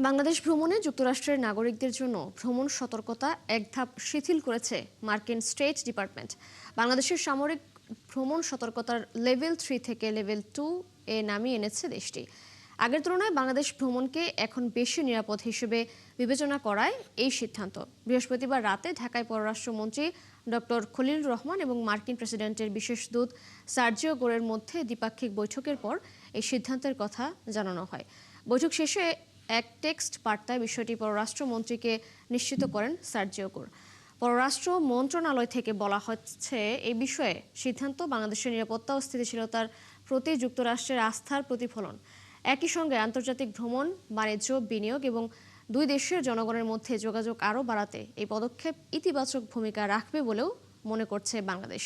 বাংলাদেশ ভ্রমণে যুক্তরাষ্ট্রের নাগরিকদের জন্য ভ্রমণ সতর্কতা এক ধাপ শিথিল করেছে মার্কিন স্টেট ডিপার্টমেন্ট। বাংলাদেশের সামরিক ভ্রমণ সতর্কতার লেভেল 3 থেকে লেভেল 2 এ নামিয়ে এনেছে দেশটি। আগের তুলনায় বাংলাদেশ ভ্রমণকে এখন বেশি নিরাপদ হিসেবে বিবেচনা করায় এই সিদ্ধান্ত। বৃহস্পতিবার রাতে ঢাকায় পররাষ্ট্রমন্ত্রী ডক্টর খলিলুর রহমান এবং মার্কিন প্রেসিডেন্টের বিশেষ দূত সার্জিও গোরের মধ্যে দ্বিপাক্ষিক বৈঠকের পর এই সিদ্ধান্তের কথা জানানো হয়। বৈঠক শেষে এক টেক্সট বার্তায় বিষয়টি পররাষ্ট্রমন্ত্রীকে নিশ্চিত করেন সার্জিও গোর। পররাষ্ট্র মন্ত্রণালয় থেকে বলা হচ্ছে, এই বিষয়ে সিদ্ধান্ত বাংলাদেশের নিরাপত্তা ও স্থিতিশীলতার প্রতি যুক্তরাষ্ট্রের আস্থার প্রতিফলন। একই সঙ্গে আন্তর্জাতিক ভ্রমণ, বাণিজ্য, বিনিয়োগ এবং দুই দেশের জনগণের মধ্যে যোগাযোগ আরও বাড়াতে এই পদক্ষেপ ইতিবাচক ভূমিকা রাখবে বলেও মনে করছে বাংলাদেশ।